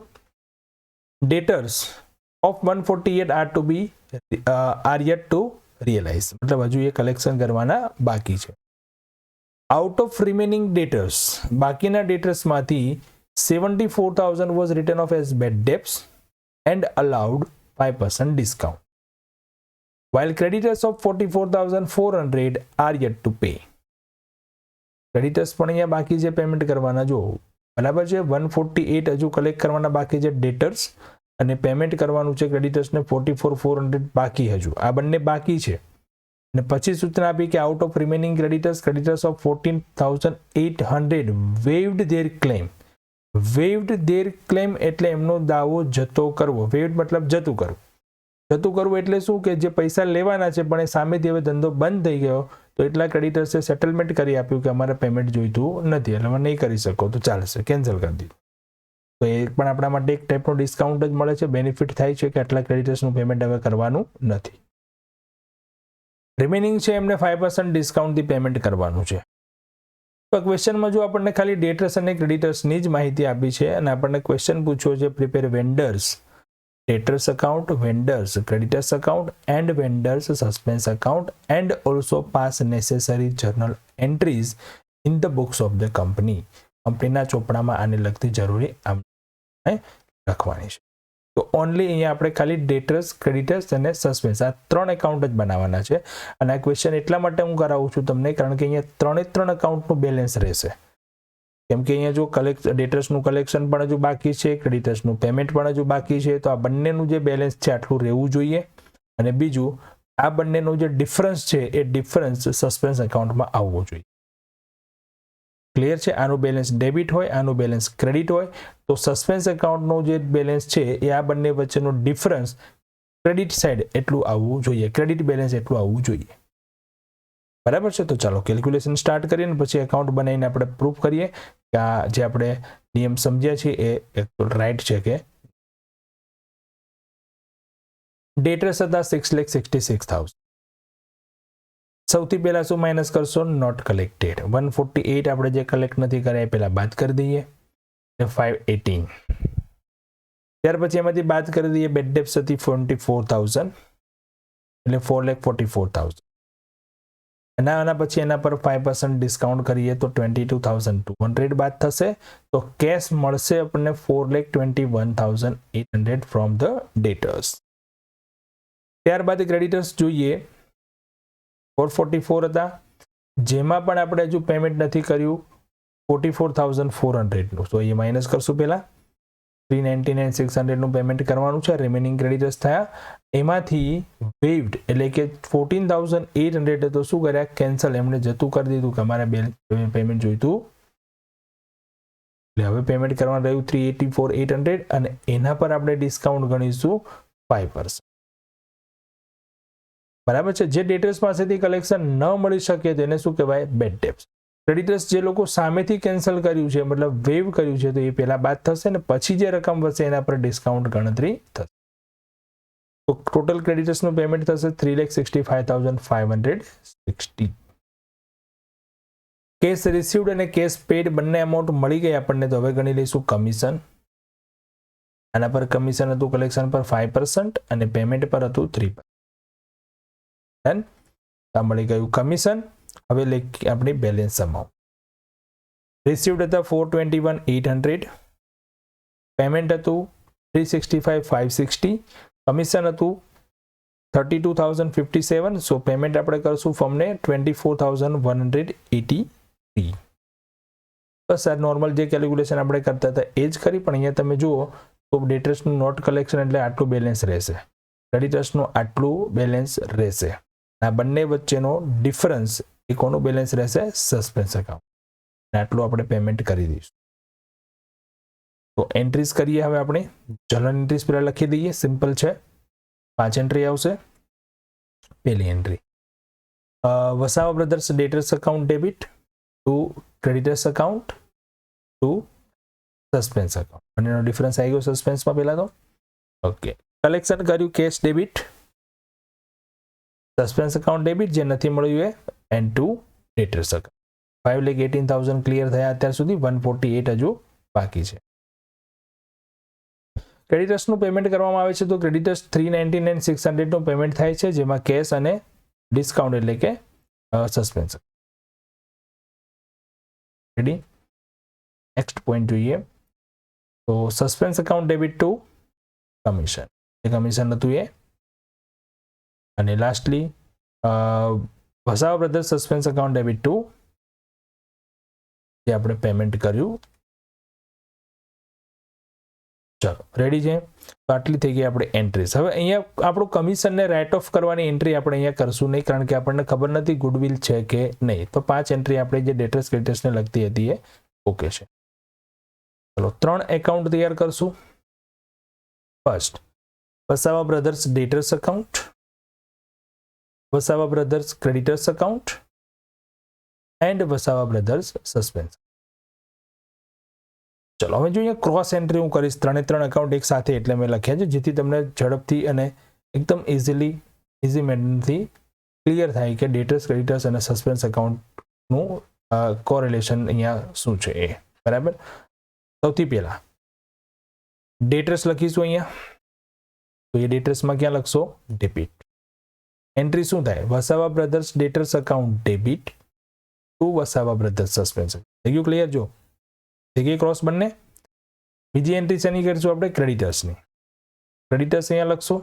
ડેટર્સ of 148 are to be are yet to realize, मतलब હજુ એ કલેક્શન કરવાના બાકી છે. આઉટ ઓફ રિમેનિંગ ડેટર્સ, બાકીના ડેટર્સમાંથી 74,000 was written off as bad debts and allowed 5% discount, while creditors of 44,400 are yet to pay. Creditors પણ અહીંયા બાકી છે પેમેન્ટ કરવાના. જો બરાબર છે 148 હજુ કલેક્ટ કરવાના બાકી છે ડેટર્સ અને પેમેન્ટ કરવાનું છે ક્રેડિટર્સને 44,400 બાકી હજુ. આ બંને બાકી છે. અને પછી સૂચના આપી કે out of remaining creditors of 14,800 waived their claim. waived their claim એટલે એમનો દાવો જતો કરવો. waived મતલબ જતું કરવું. જતું કરવું એટલે શું કે જે પૈસા લેવાના છે પણ એ સામેથી હવે ધંધો બંધ થઈ ગયો તો એટલા ક્રેડિટર્સે સેટલમેન્ટ કરી આપ્યું કે અમારે પેમેન્ટ જોઈતું નથી એટલે અમે નહીં કરી શકો તો ચાલશે, કેન્સલ કરી દીધું. તો એ પણ આપણા માટે એક ટાઈપનો ડિસ્કાઉન્ટ જ મળે છે, બેનિફિટ થાય છે કે આટલા ક્રેડિટર્સનું પેમેન્ટ હવે કરવાનું નથી. રિમેનિંગ છે એમને 5% ડિસ્કાઉન્ટથી પેમેન્ટ કરવાનું છે. તો ક્વેશ્ચનમાં જો આપણને ખાલી ડેટર્સ અને ક્રેડિટર્સની જ માહિતી આપી છે અને આપણને ક્વેશ્ચન પૂછ્યો છે prepare vendors debtors account, vendors creditors account and vendors suspense account and also pass necessary journal entries in the books of the company. કંપનીના ચોપડામાં આને લગતી જરૂરી લખવાની છે. તો ઓનલી અહીંયા આપણે ખાલી ડેટર્સ, ક્રેડિટર્સ અને સસ્પેન્સ આ 3 એકાઉન્ટ જ બનાવવાના છે. અને આ ક્વેશ્ચન એટલા માટે હું કરાવું છું તમને કારણ કે અહીંયા 3 એકાઉન્ટનું બેલેન્સ રહેશે. કેમ કે અહીંયા જો ડેટર્સનું કલેક્શન પણ હજુ બાકી છે, ક્રેડિટર્સનું પેમેન્ટ પણ હજુ બાકી છે, તો આ બંનેનું જે બેલેન્સ છે આટલું રહેવું જોઈએ. અને બીજું આ બંનેનો જે ડિફરન્સ છે એ ડિફરન્સ સસ્પેન્સ એકાઉન્ટમાં આવવો જોઈએ. ક્લિયર છે? આનું બેલેન્સ ડેબિટ હોય, આનું બેલેન્સ ક્રેડિટ હોય, તો સસ્પેન્સ એકાઉન્ટનો જે બેલેન્સ છે એ આ બંને વચ્ચેનો ડિફરન્સ ક્રેડિટ સાઈડ એટલું આવવું જોઈએ, ક્રેડિટ બેલેન્સ એટલું આવવું જોઈએ. બરાબર છે? તો ચાલો કેલ્ક્યુલેશન સ્ટાર્ટ કરીએ અને પછી એકાઉન્ટ બનાવીને આપણે પ્રૂફ કરીએ કે આ જે આપણે નિયમ સમજ્યા છે એ રાઈટ છે કે. ડેટર્સ હતા 6,66,000. સૌથી પહેલા શું માઇનસ કરશો? Not collected. 148 આપણે જે કલેક્ટ નથી કર્યા એ પહેલા બાદ કરી દઈએ. 518. ત્યાર પછી એમાંથી બાદ કરી દઈએ બેડ ડેપ્સ હતી 44,000 એટલે 4,44,000. અને આના પછી એના પર 5% ડિસ્કાઉન્ટ કરીએ તો 22,200 બાદ થશે. તો કેશ મળશે આપણને 4,21,800 ફ્રોમ ધ ડેટર્સ. ત્યારબાદ ક્રેડિટર્સ જોઈએ 444 હતા, જેમાં પણ આપણે હજુ પેમેન્ટ નથી કર્યું 44,400 નું. તો એ માઇનસ કરશું પહેલા 399,600 નું પેમેન્ટ કરવાનું છે. રિમેનિંગ ક્રેડિટર્સ થયા, એમાંથી વેઇવ્ડ એટલે કે 14,800 તો શું કર્યા? કેન્સલ. એમણે જતું કરી દીધું કે અમારે પેમેન્ટ જોઈતું. એટલે હવે પેમેન્ટ કરવાનું રહ્યું 384,800 અને એના પર આપણે ડિસ્કાઉન્ટ ગણીશું 5%. બરાબર છે? જે ડેટર્સ પાસેથી કલેક્શન ન મળી શકે તેને શું કહેવાય? બેડ ડેપ્સ. ક્રેડિટર્સ જે લોકો સામેથી કેન્સલ કર્યું છે મતલબ વેવ કર્યું છે તો એ પહેલા બાદ થશે ને પછી જે રકમ વધશે એના પર ડિસ્કાઉન્ટ ગણતરી થશે. તો ટોટલ ક્રેડિટર્સનું પેમેન્ટ થશે 3,65,560. કેશ રિસીવ્ડ અને કેશ પેડ બંને અમાઉન્ટ મળી ગઈ આપણને. તો હવે ગણી લઈશું કમિશન. આના પર કમિશન હતું કલેક્શન પર 5% અને પેમેન્ટ પર હતું 3%. મળી ગયું કમિશન. હવે આપણી બેલેન્સ અમાઉન્ટ રિસીવ્ડ હતા 421,800, પેમેન્ટ હતું 365,560, કમિશન હતું 32,057. સો પેમેન્ટ આપણે કરશું ફર્મને 24,183. બસ આ નોર્મલ જે કેલ્ક્યુલેશન આપણે કરતા હતા એ જ કરી, પણ અહીંયા તમે જુઓ તો ડેટર્સનું નોટ કલેક્શન એટલે આટલું બેલેન્સ રહેશે, ક્રેડિટર્સનું આટલું બેલેન્સ રહેશે. આ બંને વચ્ચેનો ડિફરન્સ એ કોનું બેલેન્સ રહેશે? Suspense account. આટલું આપણે પેમેન્ટ કરી દઈશું. તો એન્ટ્રીઝ કરીએ. હવે આપણે જનરલ એન્ટ્રીઝ પહેલા લખી દઈએ. સિમ્પલ છે. 5 એન્ટ્રી આવશે. પહેલી entry Vasava brothers debtors account debit to creditors account to suspense account. અને એનો ડિફરન્સ આવી ગયો સસ્પેન્સમાં પહેલા તો. ઓકે, કલેક્શન કર્યું cash debit, suspense account debit, જે નથી મળ્યું એ and to debtors account. 5,18,000 clear થયા અત્યાર સુધી. 148 હજુ બાકી છે. ક્રેડિટર્સનું પેમેન્ટ કરવામાં આવે છે તો ક્રેડિટર્સ 399,600 નું પેમેન્ટ થાય છે, જેમાં કેશ અને ડિસ્કાઉન્ટ એટલે કે સસ્પેન્સ. રેડી? નેક્સ્ટ પોઈન્ટ જોઈએ તો suspense account debit two commission. એ કમિશન હતું એ. અને lastly Vasava brothers suspense account debit two જે આપણે પેમેન્ટ કર્યું. ચલો રેડી છે. તો આટલી થઈ ગઈ આપણે એન્ટ્રીઝ. હવે અહીંયા આપણું કમિશનને રાઇટ ઓફ કરવાની એન્ટ્રી આપણે અહીંયા કરશું નહીં, કારણ કે આપણને ખબર નથી ગુડવિલ છે કે નહીં. તો 5 એન્ટ્રી આપણે જે ડેટર્સ ક્રેડિટર્સને લગતી હતી એ ઓકે છે. ચલો 3 એકાઉન્ટ તૈયાર કરશું. First Vasava brothers debtors account, Vasava brothers creditors account and Vasava brothers suspense. ચલો હવે જો અહીંયા ક્રોસ એન્ટ્રી હું કરીશ 3 એકાઉન્ટ એક સાથે એટલે મેં લખ્યા છે, જેથી તમને ઝડપથી અને એકદમ ઇઝી મેથડથી ક્લિયર થાય કે ડેટર્સ ક્રેડિટર્સ અને સસ્પેન્સ એકાઉન્ટનું કોરિલેશન અહીંયા શું છે એ. બરાબર. સૌથી પહેલા ડેટર્સ લખીશું અહીંયા. તો એ ડેટર્સમાં ક્યાં લખશો? ડેબિટ. એન્ટ્રી શું થાય? Vasava brothers debtors account debit two Vasava brothers suspense. થઈ ગયું ક્લિયર? જો થઈ ગઈ ક્રોસ બંને. બીજી એન્ટ્રી શેની કરીશું આપણે? ક્રેડિટર્સની. ક્રેડિટર્સ અહીંયા લખશું,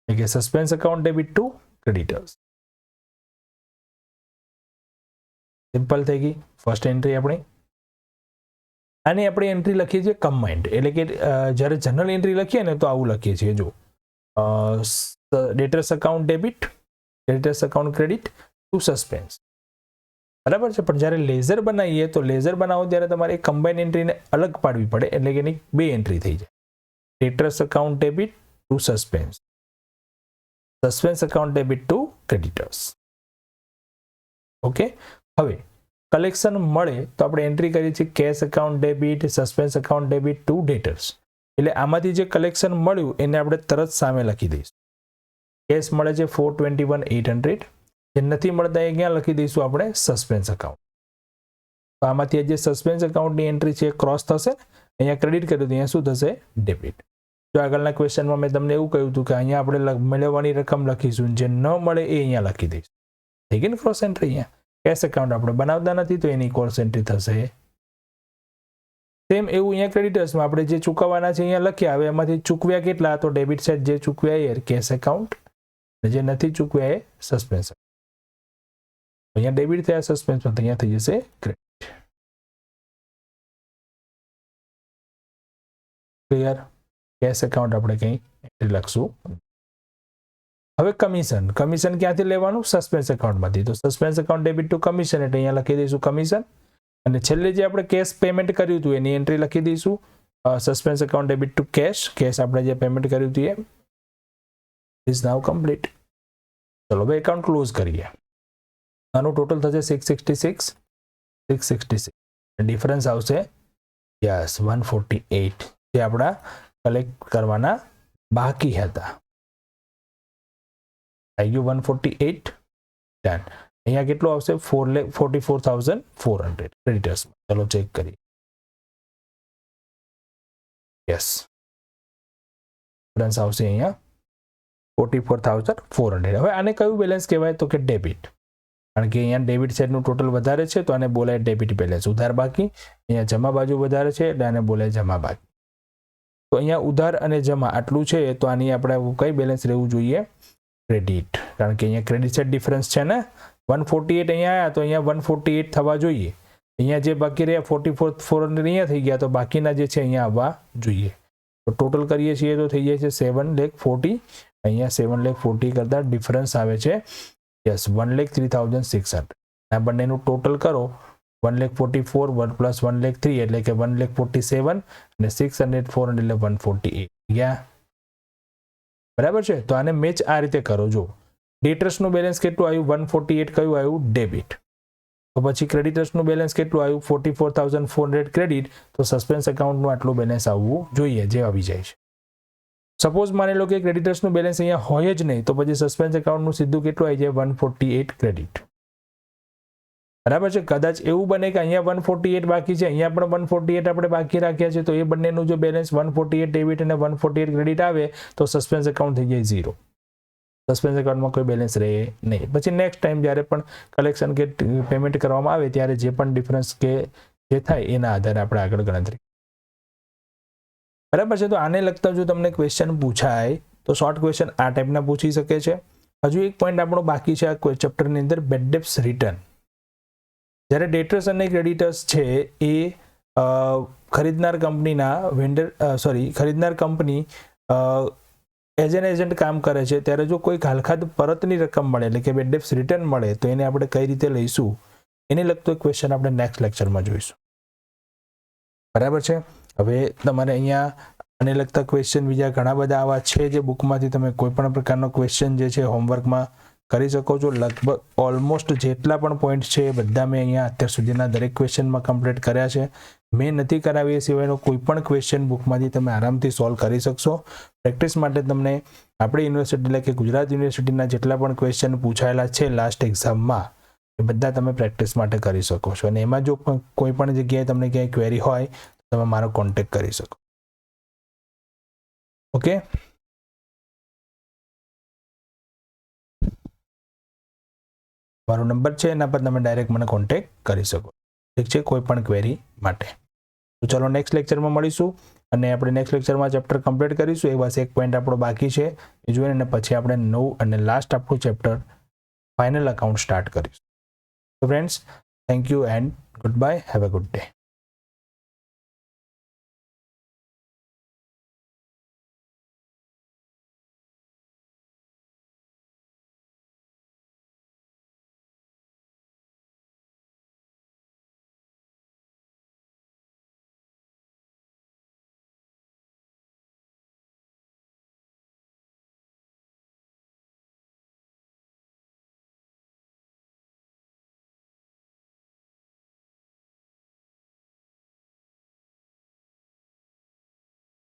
એટલે કે suspense account debit to creditors. Simple થઈ ગઈ ફર્સ્ટ એન્ટ્રી આપણી. આની આપણે એન્ટ્રી લખીએ છીએ કમ્બાઇન્ડ, એટલે કે જ્યારે જનરલ એન્ટ્રી લખીએ ને તો આવું લખીએ છીએ, જો ડેટર્સ account debit, creditors account credit two suspense, બરાબર છે. પણ જ્યારે લેઝર બનાવીએ તો લેઝર બનાવો ત્યારે તમારે કમ્બાઇન એન્ટ્રીને અલગ પાડવી પડે, એટલે કે એની બે એન્ટ્રી થઈ જાય, ડેટર્સ account debit two suspense, suspense account debit to creditors. Okay, હવે કલેક્શન મળે તો આપણે એન્ટ્રી કરીએ છીએ cash account debit, suspense account debit two ડેટર્સ. એટલે આમાંથી જે કલેક્શન મળ્યું એને આપણે તરત સામે લખી દઈશું. કેશ મળે છે 421,800, જે નથી મળતા એ ક્યાં લખી દઈશું આપણે સસ્પેન્સ અકાઉન્ટ. તો આમાંથી જે સસ્પેન્સ અકાઉન્ટની એન્ટ્રી છે ક્રોસ થશે, અહીંયા ક્રેડિટ કર્યું તો અહીંયા શું થશે ડેબિટ. જો આગળના ક્વેશ્ચનમાં મેં તમને એવું કહ્યું હતું કે અહીંયા આપણે મેળવવાની રકમ લખીશું, જે ન મળે એ અહીંયા લખી દઈશું. થઈ ગઈ ને ક્રોસ એન્ટ્રી. અહીંયા કેશ અકાઉન્ટ આપણે બનાવતા નથી તો એની ક્રોસ એન્ટ્રી થશે. સેમ એવું અહીંયા ક્રેડિટર્સમાં આપણે જે ચૂકવવાના છે અહીંયા લખ્યા, હવે એમાંથી ચૂકવ્યા કેટલા, તો ડેબિટ સાઇડ જે ચૂકવ્યા એ કેશ એકાઉન્ટ, અને જે નથી ચૂકવ્યા એ સસ્પેન્સ. અહીંયા ડેબિટ થયા સસ્પેન્સમાં, તો અહીંયા થઈ જશે ક્રેડિટ. ક્લિયર? કેશ એકાઉન્ટ આપણે કંઈ એન્ટ્રી લખશું. હવે કમિશન, કમિશન ક્યાંથી લેવાનું, સસ્પેન્સ એકાઉન્ટમાંથી. તો suspense account debit two commission, એટલે અહીંયા લખી દઈશું કમિશન. અને છેલ્લે જે આપણે કેશ પેમેન્ટ કર્યું હતું એની એન્ટ્રી લખી દઈશું suspense account debit to cash. Cash આપણે જે પેમેન્ટ કર્યું હતું એ ઇઝ નાઉ કમ્પ્લીટ. ચલો હવે એકાઉન્ટ ક્લોઝ કરીએ. આનું ટોટલ થશે 666, 666. ડિફરન્સ આવશે યસ 148, જે આપણા કલેક્ટ કરવાના બાકી હતા. આવી ગયું 148 ડન. અહીંયા કેટલું આવશે 4,44,400 ક્રેડિટર્સમાં. ચલો ચેક કરીએ. યસ, ડિફરન્સ આવશે અહીંયા 44,400. હવે આને કયું બેલેન્સ કહેવાય, તો કે ડેબિટ. કારણ કે અહીંયા ડેબિટ સાઇડનું ટોટલ વધારે છે તો આને બોલાય ડેબિટ બેલેન્સ, ઉધાર બાકી. અહીંયા જમા બાજુ વધારે છે એટલે આને બોલાય જમા બાકી. તો અહીંયા ઉધાર અને જમા આટલું છે તો આની આપણે કઈ બેલેન્સ રહેવું જોઈએ, ક્રેડિટ. કારણ કે અહીંયા ક્રેડિટ સાઇડ ડિફરન્સ છે ને 148 અહીંયા આવ્યા તો અહીંયા 148 થવા જોઈએ. અહીંયા જે બાકી રહ્યા 44,400 અહીંયા થઈ ગયા તો બાકીના જે છે અહીંયા આવવા જોઈએ. તો ટોટલ કરીએ છીએ તો થઈ જાય છે 7,40,000. અહીંયા 7,40,000 કરતા ડિફરન્સ આવે છે યસ 1,03,600. આ બંનેનું ટોટલ કરો 1,44,000 પ્લસ 1,03,000 એટલે કે 1,47,000 અને 600 400 એટલે 148 ગયા. બરાબર છે. તો આને મેચ આ રીતે કરો. જો ડેટર્સનું બેલેન્સ કેટલું આવ્યું 148, કયું આવ્યું ડેબિટ. તો પછી ક્રેડિટર્સનું બેલેન્સ કેટલું આવ્યું 44,400 ક્રેડિટ. તો સસ્પેન્સ એકાઉન્ટનું આટલું બેલેન્સ આવવું જોઈએ જે આવી જાય છે. સપોઝ માની લો કે ક્રેડિટર્સનું બેલેન્સ અહીંયા હોય જ નહીં તો પછી સસ્પેન્સ એકાઉન્ટનું સીધું કેટલું આવી જાય 148 ક્રેડિટ. બરાબર છે. કદાચ એવું બને કે અહીંયા 148 બાકી છે, અહીંયા પણ 148 આપણે બાકી રાખ્યા છે, તો એ બંનેનું જો બેલેન્સ 148 ડેબિટ અને 148 ક્રેડિટ આવે તો સસ્પેન્સ એકાઉન્ટ થઈ જાય 0. સસ્પેન્સ એકાઉન્ટમાં કોઈ બેલેન્સ રહે નહીં. પછી નેક્સ્ટ ટાઈમ જ્યારે પણ કલેક્શન કે પેમેન્ટ કરવામાં આવે ત્યારે જે પણ ડિફરન્સ કે જે થાય એના આધારે આપણે આગળ ગણતરી. બરાબર છે. તો આને લગતા જો તમને ક્વેશ્ચન પૂછાય તો શોર્ટ ક્વેશ્ચન આ ટાઈપના પૂછી શકે છે. હજુ એક પોઈન્ટ આપણો બાકી છે આ ચેપ્ટરની અંદર, બેડ ડેબ્ટ્સ રિટર્ન. જ્યારે ડેટર્સ અને ક્રેડિટર્સ છે એ ખરીદનાર કંપની એઝ એન એજન્ટ કામ કરે છે ત્યારે જો કોઈ ઘાલખાદ પરતની રકમ મળે એટલે કે બેડ ડેબ્ટ્સ રિટર્ન મળે તો એને આપણે કઈ રીતે લઈશું એને લગતો એક ક્વેશ્ચન આપણે નેક્સ્ટ લેક્ચરમાં જોઈશું. બરાબર છે. હવે તમારે અહીંયા આને લગતા ક્વેશ્ચન બીજા ઘણા બધા આવા છે જે બુકમાંથી તમે કોઈ પણ પ્રકારનો ક્વેશ્ચન જે છે હોમવર્કમાં કરી શકો છો. લગભગ ઓલમોસ્ટ જેટલા પણ પોઈન્ટ છે એ બધા મેં અહીંયા અત્યાર સુધીના દરેક ક્વેશ્ચનમાં કમ્પ્લીટ કર્યા છે. મેં નથી કરાવી એ સિવાયનો કોઈ પણ ક્વેશ્ચન બુકમાંથી તમે આરામથી સોલ્વ કરી શકશો. પ્રેક્ટિસ માટે તમને આપણી યુનિવર્સિટી એટલે કે ગુજરાત યુનિવર્સિટીના જેટલા પણ ક્વેશ્ચન પૂછાયેલા છે લાસ્ટ એક્ઝામમાં એ બધા તમે પ્રેક્ટિસ માટે કરી શકો છો. અને એમાં જો કોઈ પણ જગ્યાએ તમને ક્યાંય ક્વેરી હોય તો તમે મારો કોન્ટેક્ટ કરી શકો. ઓકે, મારો નંબર છે એના પર તમે ડાયરેક્ટ મને કોન્ટેક્ટ કરી શકો. ઠીક છે, કોઈ પણ ક્વેરી માટે. તો ચલો નેક્સ્ટ લેક્ચરમાં મળીશું. અને આપણે નેક્સ્ટ લેક્ચરમાં ચેપ્ટર કમ્પ્લીટ કરીશું. એ બસ એક પોઈન્ટ આપણો બાકી છે એ જોઈને અને પછી આપણે નવું અને લાસ્ટ આપણું ચેપ્ટર ફાઇનલ અકાઉન્ટ સ્ટાર્ટ કરીશું. તો friends, thank you and good bye. Have a good day.